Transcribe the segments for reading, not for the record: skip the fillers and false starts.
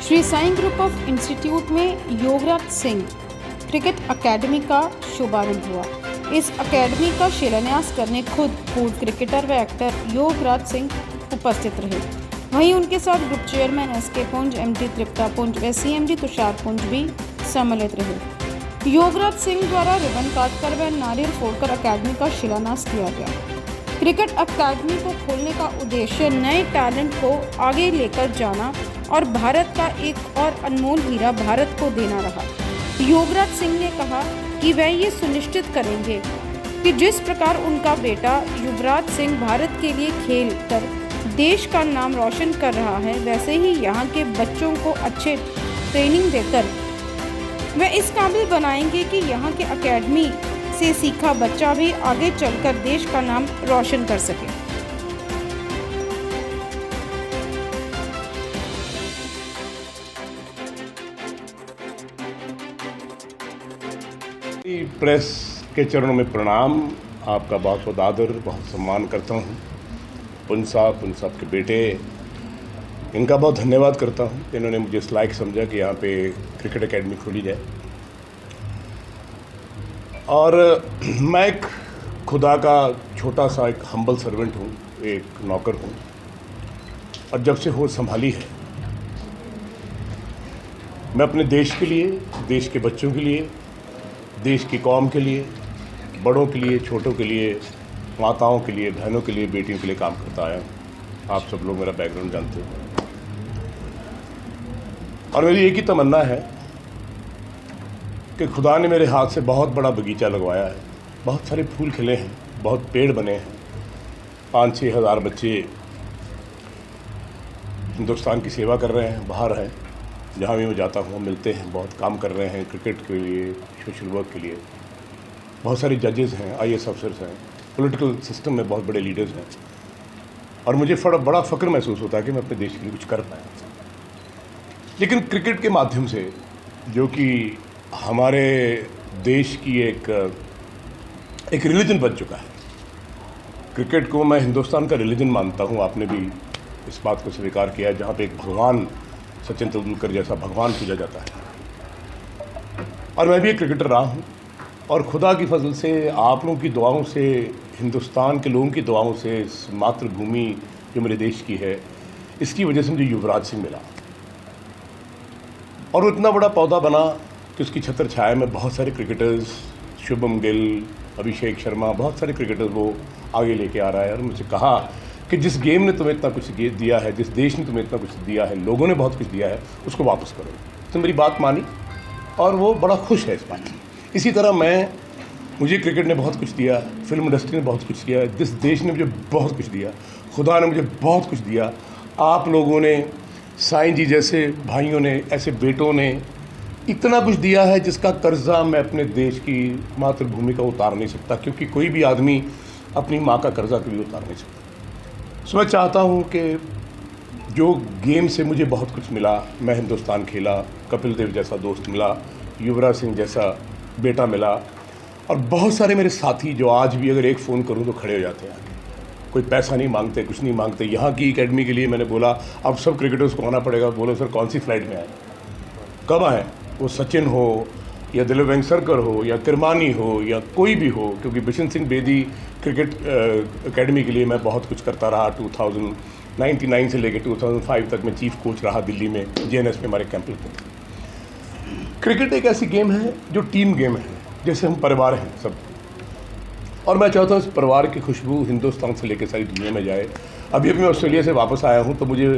Shri Sai group of institute में Yograj Singh cricket academy का शुभारंभ हुआ। इस अकेडमी का शिलान्यास करने खुद पूर्व क्रिकेटर व एक्टर योगराज सिंह उपस्थित रहे। वहीं उनके साथ ग्रुप चेयरमैन एसके पुंज, एमडी तृप्ता पुंज व सीएमडी तुषार पुंज भी सम्मिलित रहे। योगराज सिंह द्वारा रिबन काटकर व नारियल फोड़कर अकेडमी का शिलान्यास किया गया। क्रिकेट अकेडमी को खोलने का उद्देश्य नए टैलेंट को आगे लेकर जाना और भारत का एक और अनमोल हीरा भारत को देना रहा। योगराज सिंह ने कहा कि वह ये सुनिश्चित करेंगे कि जिस प्रकार उनका बेटा युवराज सिंह भारत के लिए खेल कर देश का नाम रोशन कर रहा है, वैसे ही यहाँ के बच्चों को अच्छे ट्रेनिंग देकर वह इस काबिल बनाएंगे कि यहाँ के अकेडमी से सीखा बच्चा भी आगे चलकर देश का नाम रोशन कर सके। प्रेस के चरणों में प्रणाम। आपका बहुत बहुत आदर, बहुत सम्मान करता हूँ। पुंज साहब के बेटे, इनका बहुत धन्यवाद करता हूँ। इन्होंने मुझे इस लायक समझा कि यहाँ पे क्रिकेट एकेडमी खोली जाए। और मैं एक खुदा का छोटा सा एक हम्बल सर्वेंट हूँ, एक नौकर हूँ। और जब से होश संभाली है, मैं अपने देश के लिए, देश के बच्चों के लिए, देश की कौम के लिए, बड़ों के लिए, छोटों के लिए, माताओं के लिए, बहनों के लिए, बेटियों के लिए काम करता आया हूँ। आप सब लोग मेरा बैकग्राउंड जानते हो। और मेरी एक ही तमन्ना है कि खुदा ने मेरे हाथ से बहुत बड़ा बगीचा लगवाया है। बहुत सारे फूल खिले हैं, बहुत पेड़ बने हैं। 5-6 हज़ार बच्चे हिंदुस्तान की सेवा कर रहे हैं, बाहर हैं। जहाँ भी मैं जाता हूँ मिलते हैं, बहुत काम कर रहे हैं क्रिकेट के लिए, सोशल वर्क के लिए। बहुत सारे जजेस हैं, आईएएस अफसर्स हैं, पॉलिटिकल सिस्टम में बहुत बड़े लीडर्स हैं। और मुझे बड़ा फ़ख्र महसूस होता है कि मैं अपने देश के लिए कुछ कर पाया। लेकिन क्रिकेट के माध्यम से, जो कि हमारे देश की एक रिलीजन बन चुका है, क्रिकेट को मैं हिंदुस्तान का रिलीजन मानता हूँ। आपने भी इस बात को स्वीकार किया है। जहाँ पे एक भगवान, सचिन तेंदुलकर जैसा भगवान पूजा जाता है। और मैं भी एक क्रिकेटर रहा हूँ। और खुदा की फजल से, आप लोगों की दुआओं से, हिंदुस्तान के लोगों की दुआओं से, इस मातृभूमि जो मेरे देश की है, इसकी वजह से मुझे युवराज सिंह मिला। और वो इतना बड़ा पौधा बना कि उसकी छत्र छाया में बहुत सारे क्रिकेटर्स, शुभम गिल, अभिषेक शर्मा, बहुत सारे क्रिकेटर्स वो आगे लेके आ रहा है। और मुझे कहा कि जिस गेम ने तुम्हें इतना कुछ दिया है, जिस देश ने तुम्हें इतना कुछ दिया है, लोगों ने बहुत कुछ दिया है, उसको वापस करो। तो मेरी बात मानी और वो बड़ा खुश है इस बात से। इसी तरह मुझे क्रिकेट ने बहुत कुछ दिया, फिल्म इंडस्ट्री ने बहुत कुछ दिया, इस देश ने मुझे बहुत कुछ दिया, खुदा ने मुझे बहुत कुछ दिया। आप लोगों ने, साईं जी जैसे भाइयों ने, ऐसे बेटों ने इतना कुछ दिया है जिसका कर्जा मैं अपने देश की मातृभूमि का उतार नहीं सकता, क्योंकि कोई भी आदमी अपनी माँ का कर्जा कभी उतार नहीं सकता। सो मैं चाहता हूँ कि जो गेम से मुझे बहुत कुछ मिला, मैं हिंदुस्तान खेला, कपिल देव जैसा दोस्त मिला, युवराज सिंह जैसा बेटा मिला, और बहुत सारे मेरे साथी जो आज भी अगर एक फ़ोन करूँ तो खड़े हो जाते हैं। कोई पैसा नहीं मांगते, कुछ नहीं मांगते। यहाँ की एकेडमी के लिए मैंने बोला अब सब क्रिकेटर्स को आना पड़ेगा। बोलो सर कौन सी फ्लाइट में आए, कब आएँ? वो सचिन हो या दिलीप वेंगसरकर हो या किरमानी हो या कोई भी हो, क्योंकि बिशन सिंह बेदी क्रिकेट एकेडमी के लिए मैं बहुत कुछ करता रहा। 1999 से लेकर 2005 तक मैं चीफ कोच रहा दिल्ली में, जेएनएस में हमारे कैंप लगते थे। क्रिकेट एक ऐसी गेम है जो टीम गेम है, जैसे हम परिवार हैं सब। और मैं चाहता हूँ इस परिवार की खुशबू हिंदुस्तान से लेकर सारी दुनिया में जाए। अभी मैं ऑस्ट्रेलिया से वापस आया हूँ तो मुझे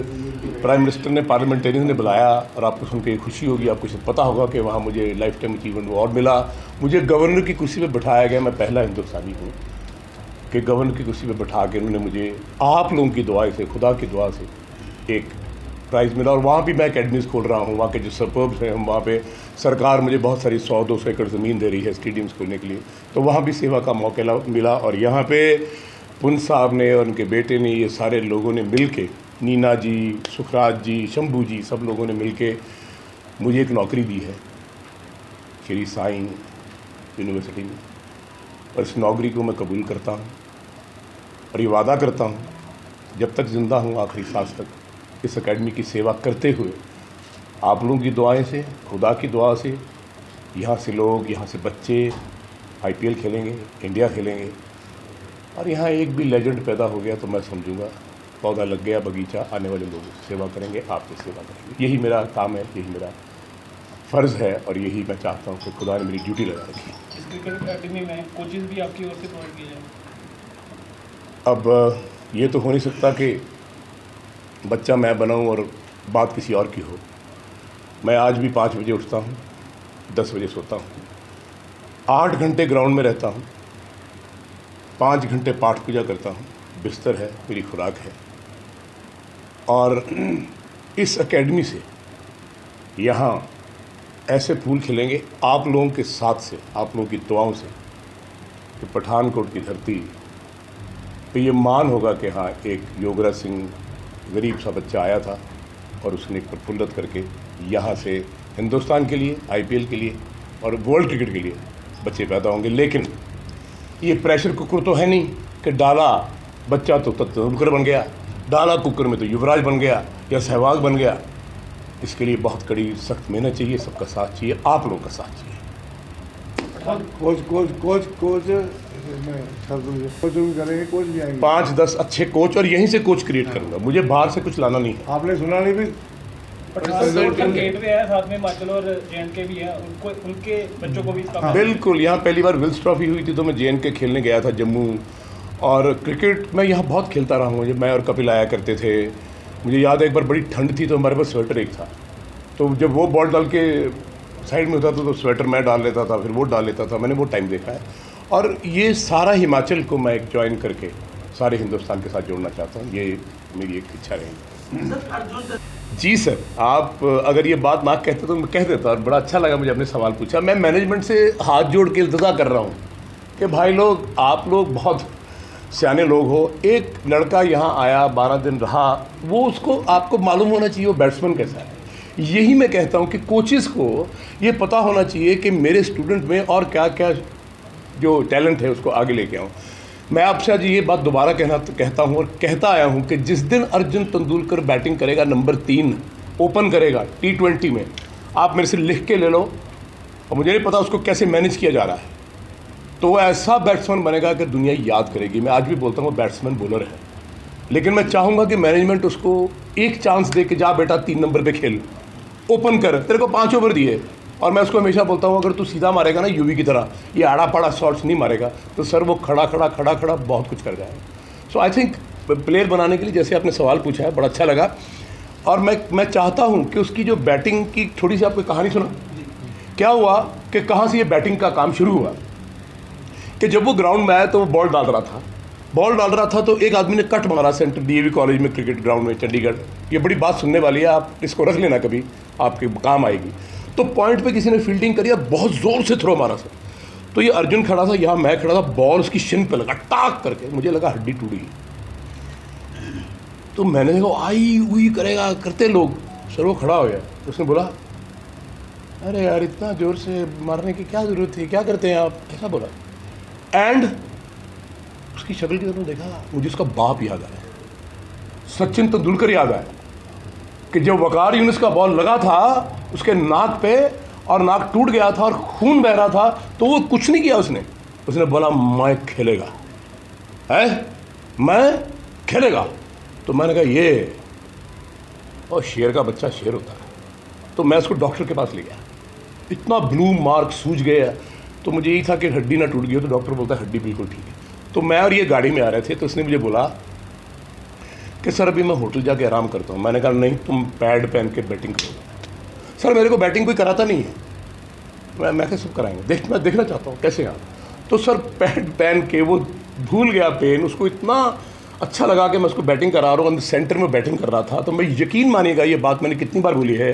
प्राइम मिनिस्टर ने, पार्लियामेंटेरियन ने बुलाया, और आपको सुन के खुशी होगी, आपको शायद पता होगा कि वहाँ मुझे लाइफ टाइम अचीवमेंट अवार्ड मिला। मुझे गवर्नर की कुर्सी पे बिठाया गया। मैं पहला हिंदुस्तानी हूँ कि गवर्नर की कुर्सी पे बिठा के उन्होंने मुझे आप लोगों की दुआ से, खुदा की दुआ से एक प्राइज़ मिला। और वहाँ भी मैं अकेडमीज़ खोल रहा हूँ। वहाँ के जो सबर्ब्स हैं, हम वहाँ पे सरकार मुझे बहुत सारी 100-200 एकड़ ज़मीन दे रही है स्टेडियम्स खोलने के लिए, तो वहाँ भी सेवा का मौका मिला। और यहाँ पे पुंज साहब ने और उनके बेटे ने, ये सारे लोगों ने मिल के, नीना जी, सुखराज जी, शंभू जी, सब लोगों ने मिल के मुझे एक नौकरी दी है श्री साईं यूनिवर्सिटी में। और इस नौकरी को मैं कबूल करता हूँ और ये वादा करता हूँ जब तक ज़िंदा हूँ आखिरी सांस तक इस एकेडमी की सेवा करते हुए आप लोगों की दुआएं से, खुदा की दुआ से यहाँ से लोग, यहाँ से बच्चे आईपीएल खेलेंगे, इंडिया खेलेंगे। और यहाँ एक भी लेजेंड पैदा हो गया तो मैं समझूंगा पौधा लग गया बगीचा, आने वाले लोगों की सेवा करेंगे, आपकी सेवा करेंगे। यही मेरा काम है, यही मेरा फ़र्ज़ है और यही मैं चाहता हूँ कि खुदा ने मेरी ड्यूटी लगा रखी है। इस क्रिकेट अकेडमी में कोचेज़ भी आपकी ओर से प्रोवाइड किए जाएँ? अब ये तो हो नहीं सकता कि बच्चा मैं बनाऊँ और बात किसी और की हो। मैं आज भी 5 बजे उठता हूँ, 10 बजे सोता हूँ, 8 घंटे ग्राउंड में रहता हूँ, 5 घंटे पाठ पूजा करता हूँ, बिस्तर है, मेरी खुराक है। और इस एकेडमी से यहाँ ऐसे फूल खिलेंगे आप लोगों के साथ से, आप लोगों की दुआओं से, कि पठानकोट की धरती पे ये मान होगा कि हाँ, एक योगराज सिंह गरीब सा बच्चा आया था और उसने प्रफुल्लित करके यहाँ से हिंदुस्तान के लिए, आईपीएल के लिए और वर्ल्ड क्रिकेट के लिए बच्चे पैदा होंगे। लेकिन ये प्रेशर कुकर तो है नहीं कि डाला बच्चा तो तेंदुलकर बन गया, डाला कुकर में तो युवराज बन गया या सहवाग बन गया। इसके लिए बहुत कड़ी सख्त मेहनत चाहिए, सबका साथ चाहिए, आप लोगों का साथ चाहिए। कोच भी करेंगे, कोच भी आएंगे। 5-10 अच्छे कोच और यहीं से कोच क्रिएट करूंगा, मुझे बाहर से कुछ लाना नहीं है। आपने सुना नहीं भी पठानकोट का गेटवे है, साथ में हिमाचल और जेएंडके भी है, उनको उनके बच्चों को भी इसका बिल्कुल। यहाँ पहली बार विल्स ट्रॉफी हुई थी तो मैं जेएनके खेलने गया था जम्मू, और क्रिकेट मैं यहाँ बहुत खेलता रहा हूँ। मैं और कपिल आया करते थे। मुझे याद है एक बार बड़ी ठंड थी तो हमारे पास स्वेटर एक था, तो जब वो बॉल डाल के साइड में होता था तो स्वेटर मैं डाल लेता था, फिर वो डाल लेता था। मैंने वो टाइम देखा है और ये सारा हिमाचल को मैं एक ज्वाइन करके सारे हिंदुस्तान के साथ जोड़ना चाहता हूँ। ये मेरी एक इच्छा रहेगी। जी सर, आप अगर ये बात ना कहते तो मैं कह देता, और बड़ा अच्छा लगा मुझे आपने सवाल पूछा। मैं मैनेजमेंट से हाथ जोड़ के इल्तजा कर रहा हूँ कि भाई लोग, आप लोग बहुत सियाने लोग हो। एक लड़का यहाँ आया, 12 दिन रहा, वो उसको आपको मालूम होना चाहिए वो बैट्समैन कैसा है। यही मैं कहता हूँ कि कोचेज़ को ये पता होना चाहिए कि मेरे स्टूडेंट में और क्या क्या जो टैलेंट है उसको आगे लेके आऊँ। मैं आपसे आज ये बात दोबारा कहता हूँ और कहता आया हूँ कि जिस दिन अर्जुन तेंदुलकर बैटिंग करेगा, नंबर 3 ओपन करेगा T20 में, आप मेरे से लिख के ले लो, और मुझे नहीं पता उसको कैसे मैनेज किया जा रहा है, तो वो ऐसा बैट्समैन बनेगा कि दुनिया याद करेगी। मैं आज भी बोलता हूँ वो बैट्समैन बॉलर है, लेकिन मैं चाहूँगा कि मैनेजमेंट उसको एक चांस दे कि जा बेटा 3 नंबर पे खेल, ओपन कर, तेरे को 5 ओवर दिए। और मैं उसको हमेशा बोलता हूँ अगर तू सीधा मारेगा ना यूवी की तरह, ये आड़ा पाड़ा शॉट्स नहीं मारेगा, तो सर वो खड़ा खड़ा बहुत कुछ कर जाएगा। सो आई थिंक प्लेयर बनाने के लिए जैसे आपने सवाल पूछा है, बड़ा अच्छा लगा। और मैं चाहता हूँ कि उसकी जो बैटिंग की थोड़ी सी आपको कहानी सुना। क्या हुआ कि कहाँ से ये बैटिंग का काम शुरू हुआ कि जब वो ग्राउंड में आया तो वो बॉल डाल रहा था तो एक आदमी ने कट मारा सेंटर डीएवी कॉलेज में, क्रिकेट ग्राउंड में, चंडीगढ़। ये बड़ी बात सुनने वाली है, आप इसको रख लेना, कभी आपके काम आएगी। तो पॉइंट पे किसी ने फील्डिंग करी और बहुत ज़ोर से थ्रो मारा सर। तो ये अर्जुन खड़ा था, यहाँ मैं खड़ा था, बॉल उसकी शिन पे लगा टाक करके, मुझे लगा हड्डी टूटी। तो मैंने देखा आई हुई करेगा करते लोग, सर वो खड़ा हो गया। उसने बोला अरे यार इतना ज़ोर से मारने की क्या ज़रूरत थी, क्या करते हैं आप, ऐसा बोला। एंड उसकी शक्ल की तरफ देखा, मुझे उसका बाप याद आया, सचिन तेंदुलकर याद आया कि जब वकार यूनिस का बॉल लगा था उसके नाक पे और नाक टूट गया था और खून बह रहा था, तो वो कुछ नहीं किया उसने बोला मैं खेलेगा मैं खेलेगा। तो मैंने कहा ये, और शेर का बच्चा शेर होता है। तो मैं उसको डॉक्टर के पास ले गया, इतना ब्लू मार्क सूज गया, तो मुझे यही था कि हड्डी ना टूट गई हो, तो डॉक्टर बोलता है हड्डी बिल्कुल ठीक है। तो मैं और ये गाड़ी में आ रहे थे, तो उसने मुझे बोला कि सर अभी मैं होटल जाके आराम करता हूँ। मैंने कहा नहीं, तुम पैड पहन के बैटिंग करोगे। सर मेरे को बैटिंग कोई कराता नहीं है, मैं कैसे कराएंगे, मैं देखना चाहता हूँ कैसे आप। तो सर पैड पहन के वो भूल गया पेन, उसको इतना अच्छा लगा कि मैं उसको बैटिंग करा रहा हूँ, सेंटर में बैटिंग कर रहा था। तो मैं यकीन मानिएगा, ये बात मैंने कितनी बार बोली है।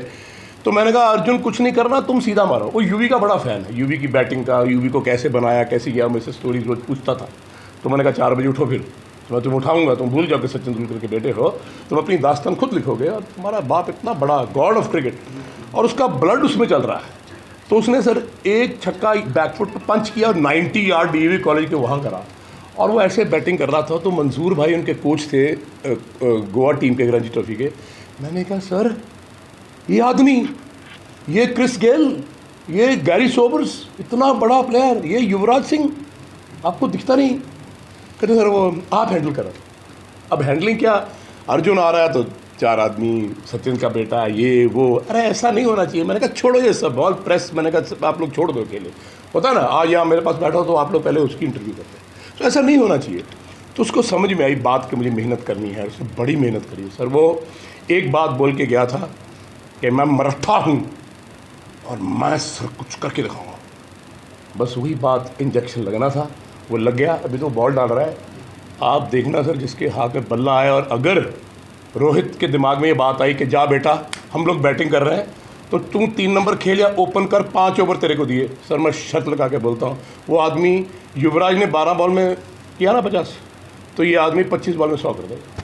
तो मैंने कहा अर्जुन कुछ नहीं करना, तुम सीधा मारो। वो यूवी का बड़ा फ़ैन है, यूवी की बैटिंग का, यूवी को कैसे बनाया, कैसे किया, मुझसे स्टोरी रोज पूछता था। तो मैंने कहा 4 बजे उठो, फिर तो मैं तुम्हें उठाऊंगा, तुम भूल जाओ कि सचिन तेंदुलकर के बेटे हो, तुम अपनी दास्तान खुद लिखोगे, और तुम्हारा बाप इतना बड़ा गॉड ऑफ क्रिकेट और उसका ब्लड उसमें चल रहा है। तो उसने सर एक छक्का बैकफुट पर पंच किया और 90 यार्ड डीएवी कॉलेज के वहाँ करा, और वो ऐसे बैटिंग कर रहा था। तो मंजूर भाई उनके कोच थे गोवा टीम के, रणजी ट्रॉफी के। मैंने कहा सर ये आदमी, ये क्रिस गेल, ये गैरी सोबर्स, इतना बड़ा प्लेयर, ये युवराज सिंह आपको दिखता नहीं? कहते सर वो आप हैंडल करो। अब हैंडलिंग क्या, अर्जुन आ रहा है तो 4 आदमी, सचिन का बेटा, ये वो, अरे ऐसा नहीं होना चाहिए। मैंने कहा छोड़ो ये सब, बॉल प्रेस, मैंने कहा आप लोग छोड़ दो अकेले, होता है ना, आज यहाँ मेरे पास बैठा हो तो आप लोग पहले उसकी इंटरव्यू करते हैं, तो ऐसा नहीं होना चाहिए। तो उसको समझ में आई बात कि मुझे मेहनत करनी है, उसने बड़ी मेहनत करी सर। वो एक बात बोल के गया था कि मैं मराठा हूँ और मैं सर कुछ करके दिखाऊंगा, बस वही बात, इंजेक्शन लगना था, वो लग गया। अभी तो बॉल डाल रहा है, आप देखना सर, जिसके हाथ में बल्ला आया और अगर रोहित के दिमाग में ये बात आई कि जा बेटा हम लोग बैटिंग कर रहे हैं तो तू 3 नंबर खेल या ओपन कर, 5 ओवर तेरे को दिए, सर मैं शर्त लगा के बोलता हूँ वो आदमी, युवराज ने 12 बॉल में किया ना 50, तो ये आदमी 25 बॉल में 100 कर देगा।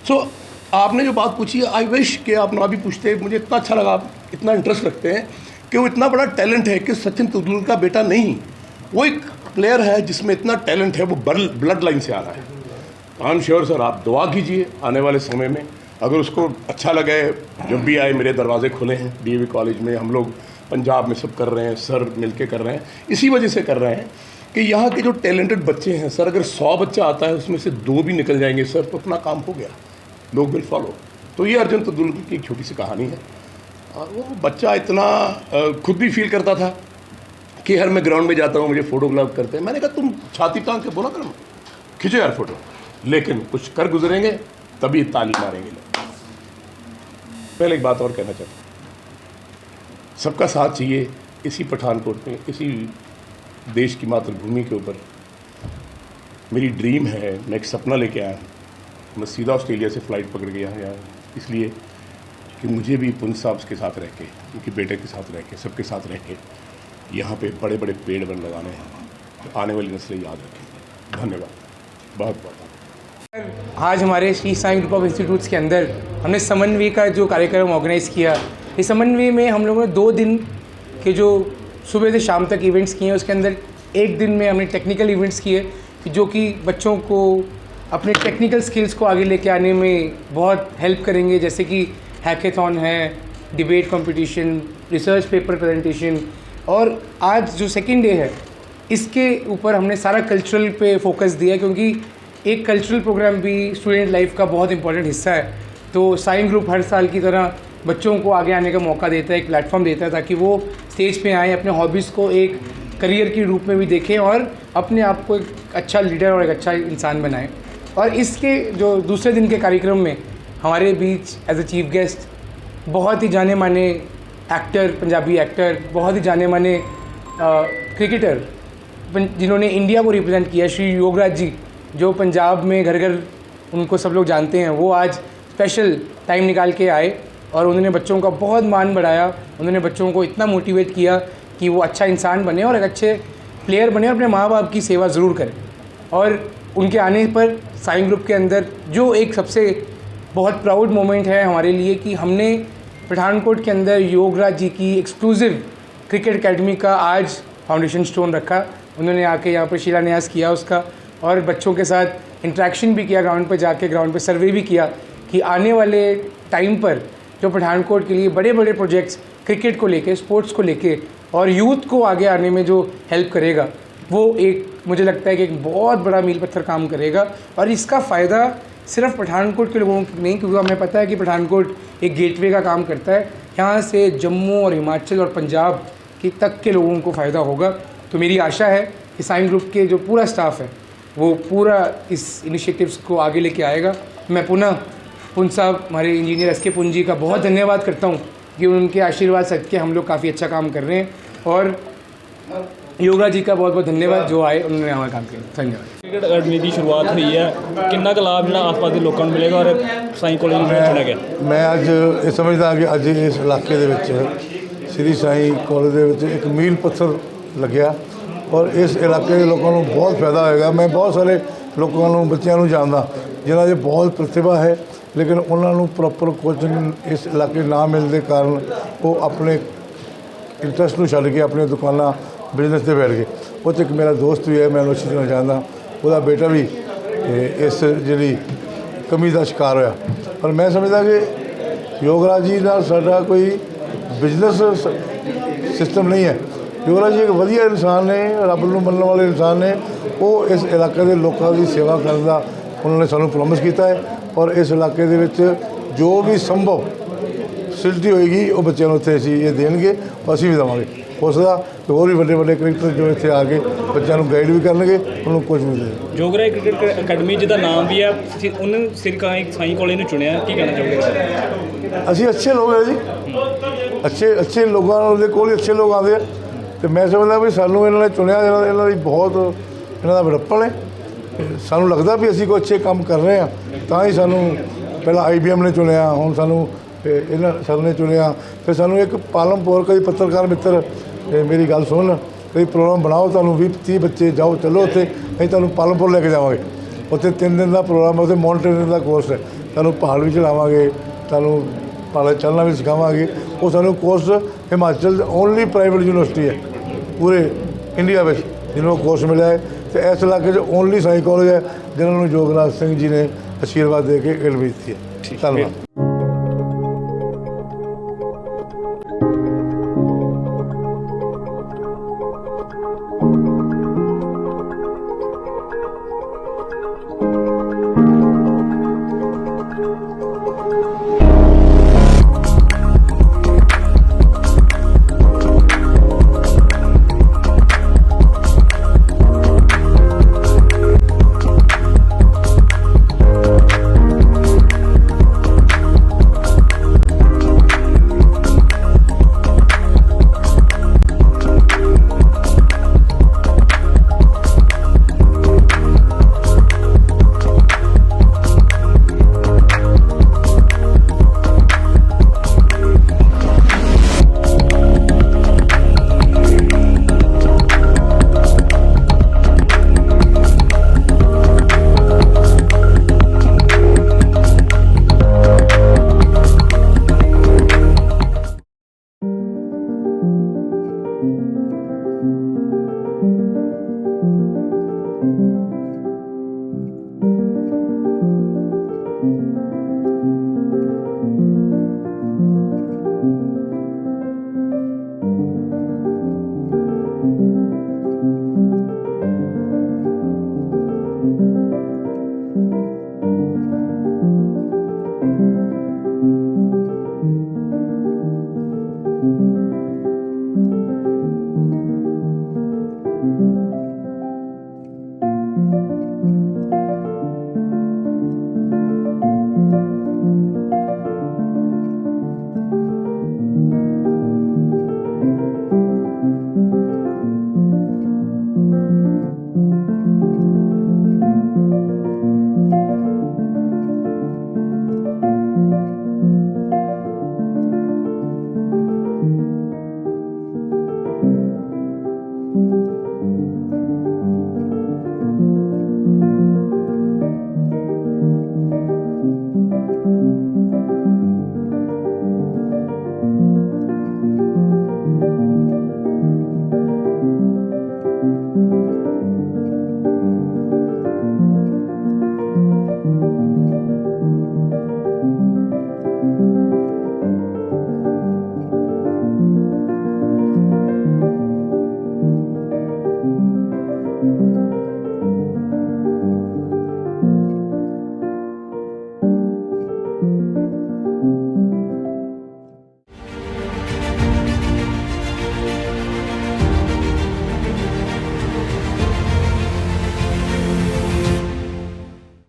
सो आपने जो बात पूछी, आई विश कि आप ना भी पूछते, मुझे इतना अच्छा लगा, आप इतना इंटरेस्ट रखते हैं कि वो इतना बड़ा टैलेंट है कि सचिन तेंदुलकर का बेटा नहीं, वो एक प्लेयर है जिसमें इतना टैलेंट है, वो ब्लड लाइन से आ रहा है। आई एम श्योर सर, आप दुआ कीजिए आने वाले समय में, अगर उसको अच्छा लगे, जब भी आए मेरे दरवाजे खुले हैं। डीएवी कॉलेज में हम लोग पंजाब में सब कर रहे हैं, सर मिलके कर रहे हैं, इसी वजह से कर रहे हैं कि यहाँ के जो टैलेंटेड बच्चे हैं सर, अगर 100 बच्चा आता है उसमें से 2 भी निकल जाएंगे सर, तो अपना काम हो गया, लोग विल फॉलो। तो ये अर्जुन तेंदुलकर की एक छोटी सी कहानी है। और वो बच्चा इतना खुद भी फील करता था कि हर मैं ग्राउंड में जाता हूँ, मुझे फोटोग्राफ करते हैं। मैंने कहा तुम छाती तान के बोला करो, खींचो यार फोटो, लेकिन कुछ कर गुजरेंगे तभी ताली मारेंगे लोग। पहले एक बात और कहना चाहता हूँ, सबका साथ चाहिए इसी पठानकोट में, इसी देश की मातृभूमि के ऊपर। मेरी ड्रीम है, मैं एक सपना लेके आया हूँ, मैं सीधा ऑस्ट्रेलिया से फ़्लाइट पकड़ के यहाँ आया, इसलिए कि मुझे भी पुंज साहब के साथ रह के, उनके बेटे के साथ रह के, सबके साथ रह के यहाँ पे बड़े बड़े पेड़ बन लगाने हैं, तो आने वाली नस्लें याद रखेंगे। धन्यवाद, बहुत बहुत। आज हमारे Shri Sai group of institutes के अंदर हमने समन्वय का जो कार्यक्रम ऑर्गेनाइज़ किया, इस समन्वय में हम लोगों ने 2 दिन के जो सुबह से शाम तक इवेंट्स किए, उसके अंदर एक दिन में हमने टेक्निकल इवेंट्स किए जो कि बच्चों को अपने टेक्निकल स्किल्स को आगे लेके आने में बहुत हेल्प करेंगे, जैसे कि हैकेथॉन है, debate competition, research paper presentation. और आज जो सेकेंड डे है, इसके ऊपर हमने सारा कल्चरल पे फोकस दिया, क्योंकि एक कल्चरल प्रोग्राम भी स्टूडेंट लाइफ का बहुत इंपॉर्टेंट हिस्सा है। तो साईं ग्रुप हर साल की तरह बच्चों को आगे आने का मौका देता है, एक प्लेटफॉर्म देता है, ताकि वो स्टेज पे आएँ, अपने हॉबीज़ को एक करियर के रूप में भी देखें और अपने आप को एक अच्छा लीडर और एक अच्छा इंसान बनाएं। और इसके जो दूसरे दिन के कार्यक्रम में हमारे बीच एज ए चीफ गेस्ट बहुत ही जाने माने एक्टर, पंजाबी एक्टर, बहुत ही जाने माने क्रिकेटर जिन्होंने इंडिया को रिप्रेजेंट किया, श्री योगराज जी, जो पंजाब में घर घर उनको सब लोग जानते हैं, वो आज स्पेशल टाइम निकाल के आए और उन्होंने बच्चों का बहुत मान बढ़ाया। उन्होंने बच्चों को इतना मोटिवेट किया कि वो अच्छा इंसान बने और एक अच्छे प्लेयर बने और अपने माँ बाप की सेवा ज़रूर करें। और उनके आने पर साईं ग्रुप के अंदर जो एक सबसे बहुत प्राउड मोमेंट है हमारे लिए कि हमने पठानकोट के अंदर योगराज जी की एक्सक्लूसिव क्रिकेट एकेडमी का आज फाउंडेशन स्टोन रखा। उन्होंने आके यहाँ पर शिलान्यास किया उसका, और बच्चों के साथ इंटरेक्शन भी किया, ग्राउंड पर जाके ग्राउंड पर सर्वे भी किया कि आने वाले टाइम पर जो पठानकोट के लिए बड़े बड़े प्रोजेक्ट्स क्रिकेट को लेके, स्पोर्ट्स को लेके और यूथ को आगे आने में जो हेल्प करेगा, वो एक मुझे लगता है कि एक बहुत बड़ा मील पत्थर काम करेगा। और इसका फ़ायदा सिर्फ पठानकोट के लोगों को नहीं, क्योंकि हमें पता है कि पठानकोट एक गेटवे का काम करता है, यहाँ से जम्मू और हिमाचल और पंजाब की तक के लोगों को फ़ायदा होगा। तो मेरी आशा है कि साईं ग्रुप के जो पूरा स्टाफ है वो पूरा इस इनिशिएटिव्स को आगे लेके आएगा। मैं पुनः पुंज साहब, हमारे इंजीनियर एस के पुंज जी का बहुत धन्यवाद करता हूँ कि उनके आशीर्वाद सदके हम लोग काफ़ी अच्छा काम कर रहे हैं, और योगा जी का बहुत बहुत धन्यवाद जो आए, उन्होंने हमारा काम किया। धन्यवाद। क्रिकेट अकेडमी की शुरुआत हुई है, कितना का लाभ जो आस पास के लोगों को मिलेगा और साईं कॉलेज में चुना गया? मैं अज ये समझदा कि अज इस इलाके दे विच श्री साईं कॉलेज दे विच एक मील पत्थर लग्या और इस इलाके के लोगों को बहुत फायदा होएगा। मैं बहुत सारे लोगों को, बच्चों को जानदा जिन्हां च बहुत प्रतिभा है, लेकिन उन्होंने प्रॉपर कोचिंग इस इलाके ना मिलने कारण वो अपने इंटरस्ट को छड्ड के अपनी दुकाना बिजनेस से बैठ गए। उस एक मेरा दोस्त भी है, मैं उन्हें देना चाहता, वह बेटा भी इस जी कमी का शिकार होया। पर मैं समझदा कि ਯੋਗਰਾਜ ਜੀ ਨਾਲ ਸਾਡਾ ਕੋਈ ਬਿਜ਼ਨਸ ਸਿਸਟਮ ਨਹੀਂ ਹੈ। ਯੋਗਰਾਜ ਜੀ ਇੱਕ ਵਧੀਆ ਇਨਸਾਨ ਨੇ, ਰੱਬ ਨੂੰ ਮੰਨਣ ਵਾਲੇ ਇਨਸਾਨ ਨੇ। ਉਹ ਇਸ ਇਲਾਕੇ ਦੇ ਲੋਕਾਂ ਦੀ ਸੇਵਾ ਕਰਨ ਦਾ ਉਹਨਾਂ ਨੇ ਸਾਨੂੰ ਪ੍ਰੋਮਿਸ ਕੀਤਾ ਹੈ ਔਰ ਇਸ ਇਲਾਕੇ ਦੇ ਵਿੱਚ ਜੋ ਵੀ ਸੰਭਵ ਫੈਸਿਲਿਟੀ ਹੋਏਗੀ ਉਹ ਬੱਚਿਆਂ ਨੂੰ ਉੱਥੇ ਅਸੀਂ ਇਹ ਦੇਣਗੇ, ਅਸੀਂ ਵੀ ਦੇਵਾਂਗੇ। ਹੋ ਸਕਦਾ ਕਿ ਹੋਰ ਵੀ ਵੱਡੇ ਵੱਡੇ ਕ੍ਰਿਕਟਰ ਜੋ ਇੱਥੇ ਆ ਕੇ ਬੱਚਿਆਂ ਨੂੰ ਗਾਈਡ ਵੀ ਕਰਨਗੇ, ਉਹਨੂੰ ਕੁਝ ਵੀ ਦੇਣਗੇ। ਜੋਗਰਾਜ ਕ੍ਰਿਕਟ ਅਕੈਡਮੀ ਜਿਹਦਾ ਨਾਮ ਵੀ ਹੈ, ਉਹਨੂੰ ਸਿਰਕਾਈ ਸਾਈ ਕਾਲਜ ਨੂੰ ਚੁਣਿਆ, ਕੀ ਕਹਿਣਾ ਚਾਹੋਗੇ? ਅਸੀਂ ਅੱਛੇ ਲੋਕ ਹਾਂ ਜੀ, ਅੱਛੇ ਲੋਕਾਂ ਦੇ ਕੋਲ ਹੀ ਅੱਛੇ ਲੋਕ ਆਉਂਦੇ ਆ ਅਤੇ ਮੈਂ ਸਮਝਦਾ ਵੀ ਸਾਨੂੰ ਇਹਨਾਂ ਨੇ ਚੁਣਿਆ, ਇਹਨਾਂ ਦੀ ਬਹੁਤ ਇਹਨਾਂ ਦਾ ਵਿੜੱਪਣ ਹੈ। ਸਾਨੂੰ ਲੱਗਦਾ ਵੀ ਅਸੀਂ ਕੋਈ ਅੱਛੇ ਕੰਮ ਕਰ ਰਹੇ ਹਾਂ ਤਾਂ ਹੀ ਸਾਨੂੰ ਪਹਿਲਾਂ IBM ਨੇ ਚੁਣਿਆ, ਹੁਣ ਸਾਨੂੰ ਇਹਨਾਂ ਸਰ ਨੇ ਚੁਣਿਆ। ਫਿਰ ਸਾਨੂੰ ਇੱਕ ਪਾਲਮਪੁਰ ਕਈ ਪੱਤਰਕਾਰ ਮਿੱਤਰ ਮੇਰੀ ਗੱਲ ਸੁਣ, ਕਈ ਪ੍ਰੋਗਰਾਮ ਬਣਾਓ, ਤੁਹਾਨੂੰ 20-30 ਬੱਚੇ ਜਾਓ ਚਲੋ ਉੱਥੇ, ਅਸੀਂ ਤੁਹਾਨੂੰ ਪਾਲਮਪੁਰ ਲੈ ਕੇ ਜਾਵਾਂਗੇ। ਉੱਥੇ 3 ਦਿਨ ਦਾ ਪ੍ਰੋਗਰਾਮ, ਉੱਥੇ ਮਾਊਂਟੇਨਿੰਗ ਦਾ ਕੋਰਸ ਹੈ, ਤੁਹਾਨੂੰ ਪਹਾੜ ਵੀ ਚੜਾਵਾਂਗੇ, ਤੁਹਾਨੂੰ ਪਹਾੜ ਚੜ੍ਹਨਾ ਵੀ ਸਿਖਾਵਾਂਗੇ। ਉਹ ਸਾਨੂੰ course Himachal only private university ਹੈ ਪੂਰੇ ਇੰਡੀਆ ਵਿੱਚ ਜਿਹਨੂੰ ਕੋਰਸ ਮਿਲਿਆ ਹੈ, ਅਤੇ ਇਸ ਇਲਾਕੇ 'ਚ ਓਨਲੀ ਸਾਈ ਕਾਲਜ ਹੈ ਜਿਨ੍ਹਾਂ ਨੂੰ ਯੋਗਰਾਜ ਸਿੰਘ ਜੀ ਨੇ ਆਸ਼ੀਰਵਾਦ ਦੇ ਕੇ ਇਲਮ ਦਿੱਤੀ ਹੈ। ਧੰਨਵਾਦ।